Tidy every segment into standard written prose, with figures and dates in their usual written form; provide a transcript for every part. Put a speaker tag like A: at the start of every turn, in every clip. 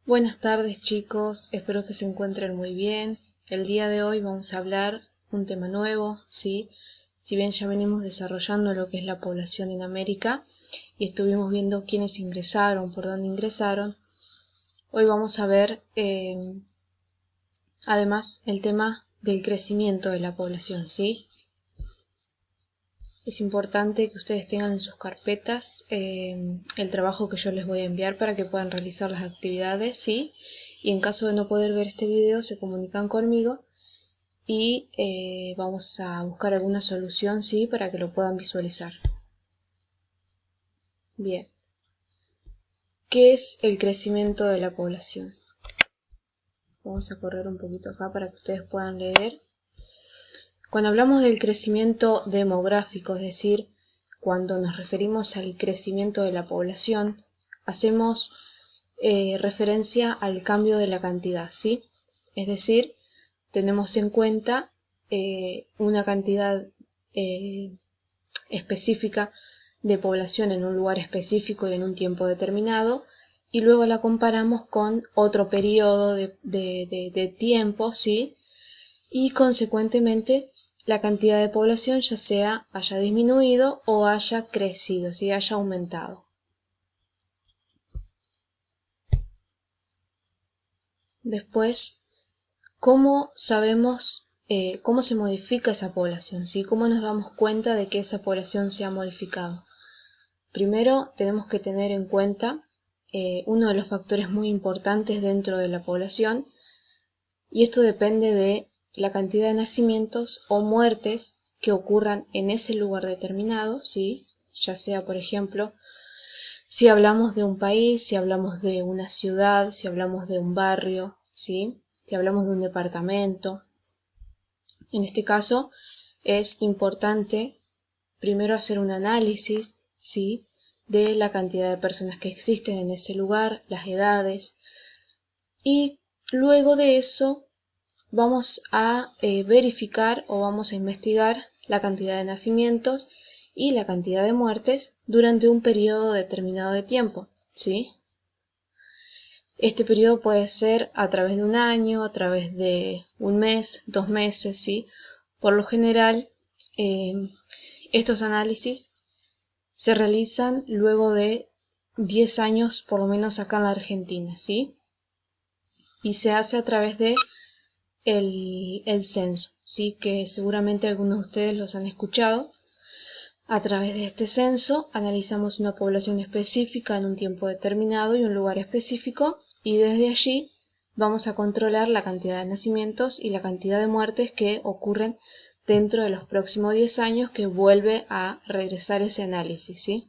A: Buenas tardes chicos, espero que se encuentren muy bien. El día de hoy vamos a hablar un tema nuevo, ¿sí? Si bien ya venimos desarrollando lo que es la población en América y estuvimos viendo quiénes ingresaron, por dónde ingresaron, hoy vamos a ver además el tema del crecimiento de la población, ¿sí? Es importante que ustedes tengan en sus carpetas el trabajo que yo les voy a enviar para que puedan realizar las actividades, ¿sí? Y en caso de no poder ver este video, se comunican conmigo y vamos a buscar alguna solución, ¿sí? Para que lo puedan visualizar. Bien. ¿Qué es el crecimiento de la población? Vamos a correr un poquito acá para que ustedes puedan leer. Cuando hablamos del crecimiento demográfico, es decir, cuando nos referimos al crecimiento de la población, hacemos referencia al cambio de la cantidad, ¿sí? Es decir, tenemos en cuenta una cantidad específica de población en un lugar específico y en un tiempo determinado, y luego la comparamos con otro periodo de tiempo, ¿sí? Y consecuentemente la cantidad de población ya sea haya disminuido o haya crecido, ¿sí? Haya aumentado. Después, ¿cómo sabemos cómo se modifica esa población? ¿Sí? ¿Cómo nos damos cuenta de que esa población se ha modificado? Primero tenemos que tener en cuenta uno de los factores muy importantes dentro de la población, y esto depende de la cantidad de nacimientos o muertes que ocurran en ese lugar determinado, ¿sí? Ya sea, por ejemplo, si hablamos de un país, si hablamos de una ciudad, si hablamos de un barrio, ¿sí? Si hablamos de un departamento. En este caso es importante primero hacer un análisis, ¿sí? De la cantidad de personas que existen en ese lugar, las edades, y luego de eso vamos a verificar o vamos a investigar la cantidad de nacimientos y la cantidad de muertes durante un periodo determinado de tiempo, ¿sí? Este periodo puede ser a través de un año, a través de un mes, 2 meses, ¿sí? Por lo general, estos análisis se realizan luego de 10 años, por lo menos acá en la Argentina, ¿sí? Y se hace a través de el censo, ¿sí? Que seguramente algunos de ustedes los han escuchado. A través de este censo analizamos una población específica en un tiempo determinado y un lugar específico, y desde allí vamos a controlar la cantidad de nacimientos y la cantidad de muertes que ocurren dentro de los próximos 10 años, que vuelve a regresar ese análisis, ¿sí?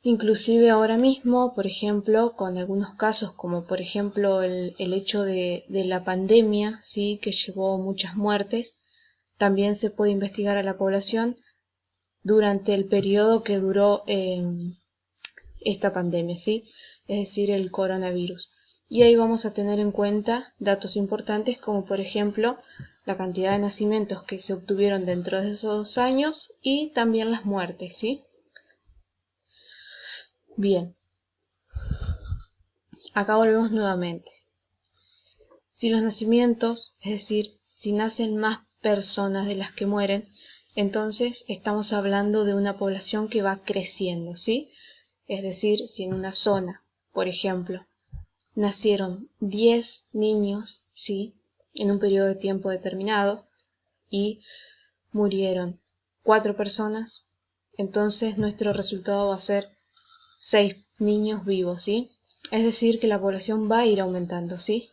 A: Inclusive ahora mismo, por ejemplo, con algunos casos como por ejemplo el hecho de la pandemia, ¿sí? Que llevó muchas muertes, también se puede investigar a la población durante el periodo que duró esta pandemia, ¿sí? Es decir, el coronavirus. Y ahí vamos a tener en cuenta datos importantes como por ejemplo la cantidad de nacimientos que se obtuvieron dentro de esos 2 años y también las muertes, ¿sí? Bien, acá volvemos nuevamente. Si los nacimientos, es decir, si nacen más personas de las que mueren, entonces estamos hablando de una población que va creciendo, ¿sí? Es decir, si en una zona, por ejemplo, nacieron 10 niños, ¿sí? En un periodo de tiempo determinado y murieron 4 personas, entonces nuestro resultado va a ser 6 niños vivos, ¿sí? Es decir, que la población va a ir aumentando, ¿sí?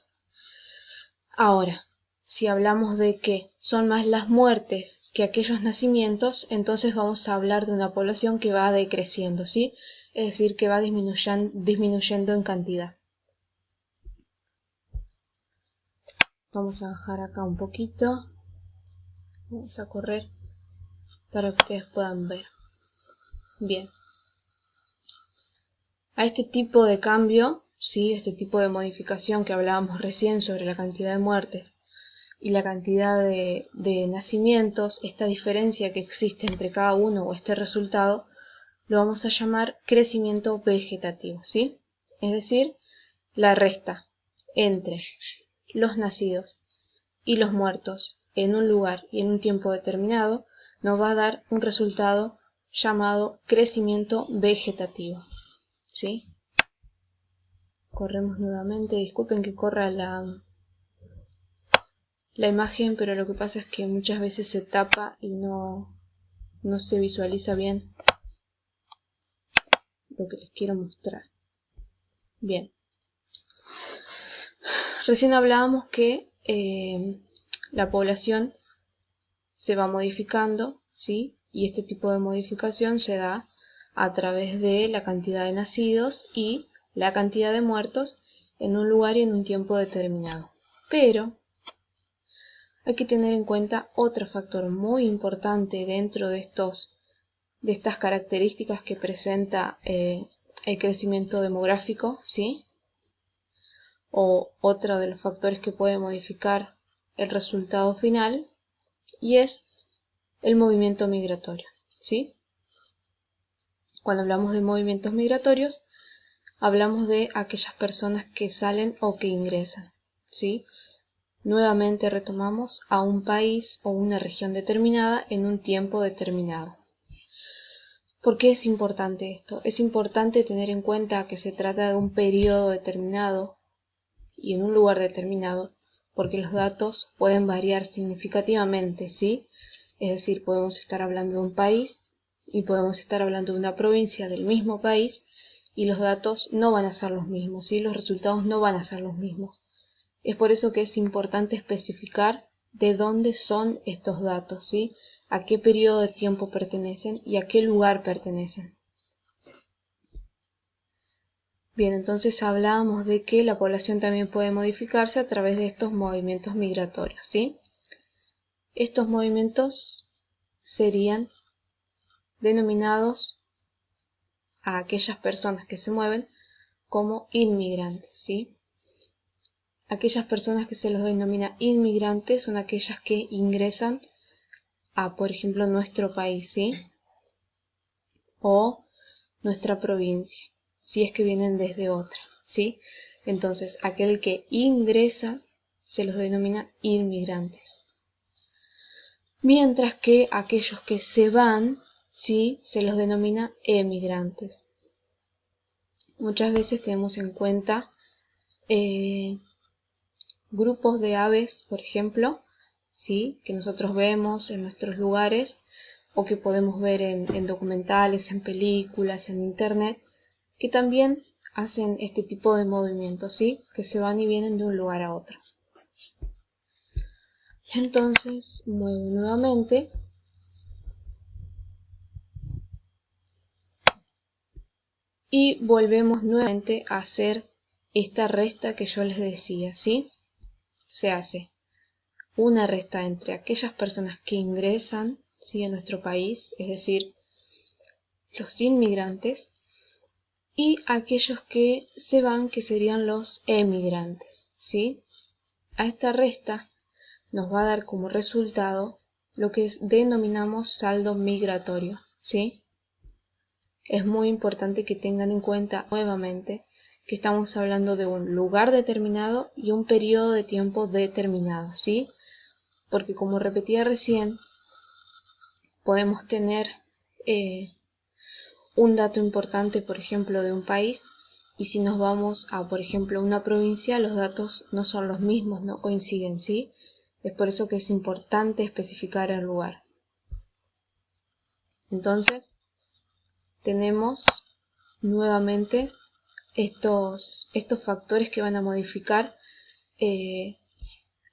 A: Ahora, si hablamos de que son más las muertes que aquellos nacimientos, entonces vamos a hablar de una población que va decreciendo, ¿sí? Es decir, que va disminuyendo en cantidad. Vamos a bajar acá un poquito. Vamos a correr para que ustedes puedan ver. Bien. A este tipo de cambio, ¿sí? Este tipo de modificación que hablábamos recién sobre la cantidad de muertes y la cantidad de nacimientos, esta diferencia que existe entre cada uno o este resultado, lo vamos a llamar crecimiento vegetativo, ¿sí? Es decir, la resta entre los nacidos y los muertos en un lugar y en un tiempo determinado, nos va a dar un resultado llamado crecimiento vegetativo. ¿Sí? Corremos nuevamente, disculpen que corra la imagen, pero lo que pasa es que muchas veces se tapa y no se visualiza bien lo que les quiero mostrar. Bien. Recién hablábamos que la población se va modificando, ¿sí? Y este tipo de modificación se da a través de la cantidad de nacidos y la cantidad de muertos en un lugar y en un tiempo determinado. Pero hay que tener en cuenta otro factor muy importante dentro de estas características que presenta el crecimiento demográfico, ¿sí? O otro de los factores que puede modificar el resultado final, y es el movimiento migratorio, ¿sí? Cuando hablamos de movimientos migratorios, hablamos de aquellas personas que salen o que ingresan, ¿sí? Nuevamente retomamos a un país o una región determinada en un tiempo determinado. ¿Por qué es importante esto? Es importante tener en cuenta que se trata de un periodo determinado y en un lugar determinado, porque los datos pueden variar significativamente, ¿sí? Es decir, podemos estar hablando de un país y podemos estar hablando de una provincia del mismo país y los datos no van a ser los mismos, ¿sí? Los resultados no van a ser los mismos. Es por eso que es importante especificar de dónde son estos datos, ¿sí? A qué periodo de tiempo pertenecen y a qué lugar pertenecen. Bien, entonces hablábamos de que la población también puede modificarse a través de estos movimientos migratorios, ¿sí? Estos movimientos serían denominados a aquellas personas que se mueven como inmigrantes, ¿sí? Aquellas personas que se los denomina inmigrantes son aquellas que ingresan a, por ejemplo, nuestro país, ¿sí? O nuestra provincia, si es que vienen desde otra, ¿sí? Entonces, aquel que ingresa se los denomina inmigrantes. Mientras que aquellos que se van, ¿sí? Se los denomina emigrantes. Muchas veces tenemos en cuenta grupos de aves, por ejemplo, ¿sí? Que nosotros vemos en nuestros lugares o que podemos ver en documentales, en películas, en internet, que también hacen este tipo de movimientos, ¿sí? Que se van y vienen de un lugar a otro. Entonces, muevo nuevamente. Y volvemos nuevamente a hacer esta resta que yo les decía, ¿sí? Se hace una resta entre aquellas personas que ingresan, ¿sí? En nuestro país, es decir, los inmigrantes, y aquellos que se van, que serían los emigrantes, ¿sí? A esta resta nos va a dar como resultado lo que denominamos saldo migratorio, ¿sí? Es muy importante que tengan en cuenta nuevamente que estamos hablando de un lugar determinado y un periodo de tiempo determinado, ¿sí? Porque como repetía recién, podemos tener un dato importante, por ejemplo, de un país, y si nos vamos a, por ejemplo, una provincia, los datos no son los mismos, no coinciden, ¿sí? Es por eso que es importante especificar el lugar. Entonces, tenemos nuevamente estos factores que van a modificar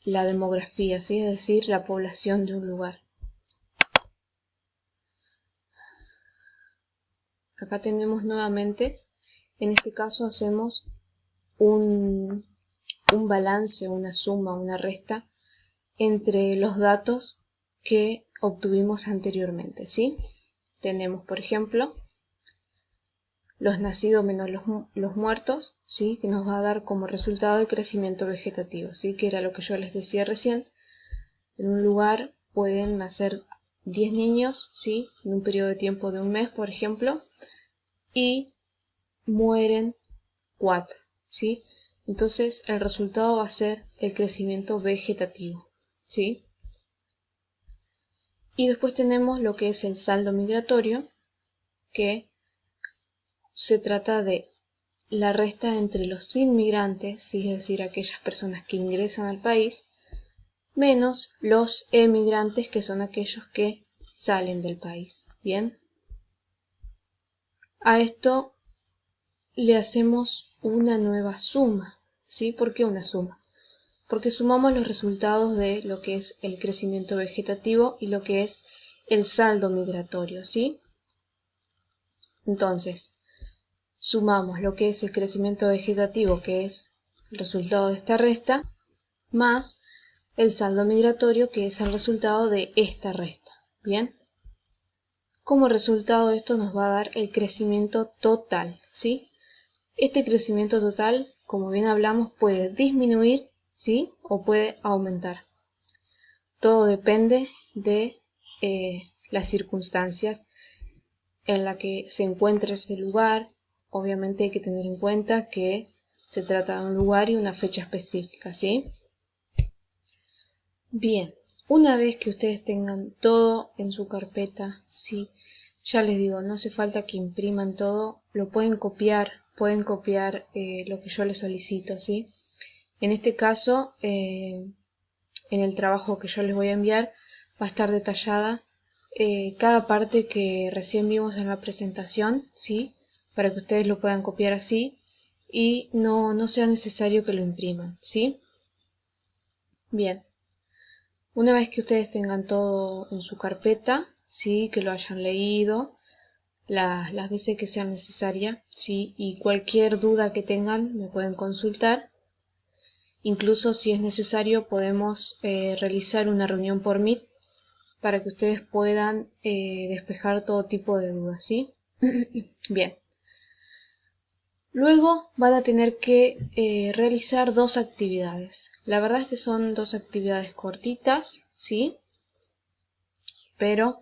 A: la demografía, ¿sí? Es decir, la población de un lugar. Acá tenemos nuevamente, en este caso hacemos un balance, una suma, una resta entre los datos que obtuvimos anteriormente, ¿sí? Tenemos, por ejemplo, los nacidos menos los muertos, ¿sí? Que nos va a dar como resultado el crecimiento vegetativo, ¿sí? Que era lo que yo les decía recién. En un lugar pueden nacer 10 niños, ¿sí? En un periodo de tiempo de un mes, por ejemplo, y mueren 4, ¿sí? Entonces el resultado va a ser el crecimiento vegetativo, ¿sí? Y después tenemos lo que es el saldo migratorio, que se trata de la resta entre los inmigrantes, ¿sí? Es decir, aquellas personas que ingresan al país, menos los emigrantes, que son aquellos que salen del país. Bien, a esto le hacemos una nueva suma, ¿sí? ¿Por qué una suma? Porque sumamos los resultados de lo que es el crecimiento vegetativo y lo que es el saldo migratorio, ¿sí? Entonces, sumamos lo que es el crecimiento vegetativo, que es el resultado de esta resta, más el saldo migratorio, que es el resultado de esta resta. Bien, como resultado esto nos va a dar el crecimiento total, ¿sí? Este crecimiento total, como bien hablamos, puede disminuir, ¿sí? O puede aumentar. Todo depende de las circunstancias en las que se encuentra ese lugar. Obviamente hay que tener en cuenta que se trata de un lugar y una fecha específica, ¿sí? Bien, una vez que ustedes tengan todo en su carpeta, ¿sí? Ya les digo, no hace falta que impriman todo, lo pueden copiar lo que yo les solicito, ¿sí? En este caso, en el trabajo que yo les voy a enviar, va a estar detallada cada parte que recién vimos en la presentación, ¿sí? Para que ustedes lo puedan copiar así y no sea necesario que lo impriman, ¿sí? Bien, una vez que ustedes tengan todo en su carpeta, ¿sí? Que lo hayan leído las veces que sean necesarias, ¿sí? Y cualquier duda que tengan me pueden consultar. Incluso si es necesario podemos realizar una reunión por Meet para que ustedes puedan despejar todo tipo de dudas, ¿sí? Bien. Luego van a tener que realizar dos actividades. La verdad es que son dos actividades cortitas, ¿sí? Pero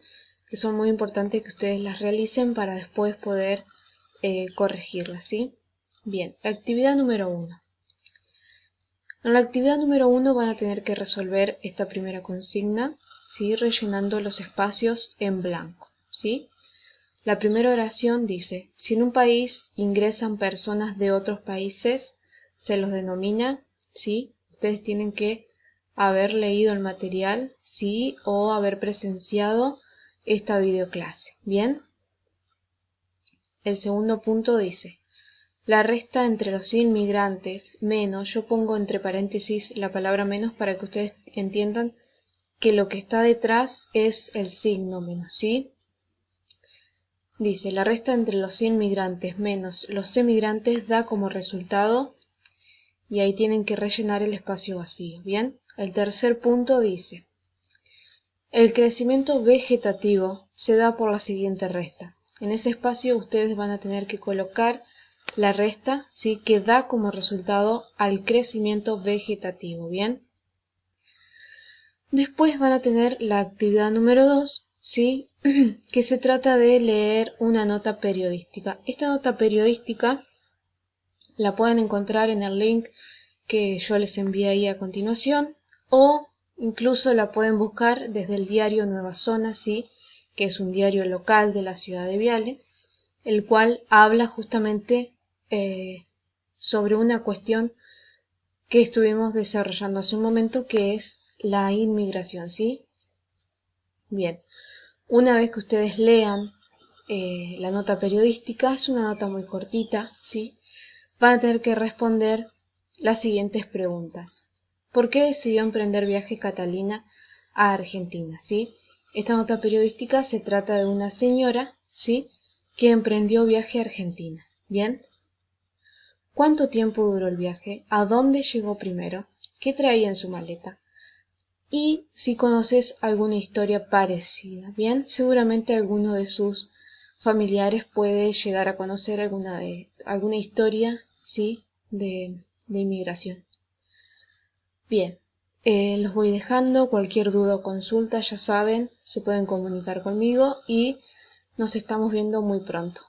A: que son muy importantes que ustedes las realicen para después poder corregirlas, ¿sí? Bien, la actividad número 1. En la actividad número 1 van a tener que resolver esta primera consigna, ¿sí? Rellenando los espacios en blanco, ¿sí? La primera oración dice, si en un país ingresan personas de otros países, se los denomina, ¿sí? Ustedes tienen que haber leído el material, ¿sí? O haber presenciado esta videoclase, ¿bien? El segundo punto dice, la resta entre los inmigrantes menos, yo pongo entre paréntesis la palabra menos para que ustedes entiendan que lo que está detrás es el signo menos, ¿sí? Dice, la resta entre los inmigrantes menos los emigrantes da como resultado, y ahí tienen que rellenar el espacio vacío, ¿bien? El tercer punto dice, el crecimiento vegetativo se da por la siguiente resta. En ese espacio ustedes van a tener que colocar la resta, ¿sí? Que da como resultado al crecimiento vegetativo, ¿bien? Después van a tener la actividad número 2, ¿sí? Que se trata de leer una nota periodística. Esta nota periodística la pueden encontrar en el link que yo les envié ahí a continuación, o incluso la pueden buscar desde el diario Nueva Zona, ¿sí? Que es un diario local de la ciudad de Viale, el cual habla justamente sobre una cuestión que estuvimos desarrollando hace un momento, que es la inmigración, ¿sí? Bien, una vez que ustedes lean la nota periodística, es una nota muy cortita, ¿sí? Van a tener que responder las siguientes preguntas. ¿Por qué decidió emprender viaje Catalina a Argentina? ¿Sí? Esta nota periodística se trata de una señora, ¿sí? Que emprendió viaje a Argentina. ¿Bien? ¿Cuánto tiempo duró el viaje? ¿A dónde llegó primero? ¿Qué traía en su maleta? Y si conoces alguna historia parecida, bien, seguramente alguno de sus familiares puede llegar a conocer alguna historia, ¿sí? de inmigración. Bien, los voy dejando. Cualquier duda o consulta, ya saben, se pueden comunicar conmigo y nos estamos viendo muy pronto.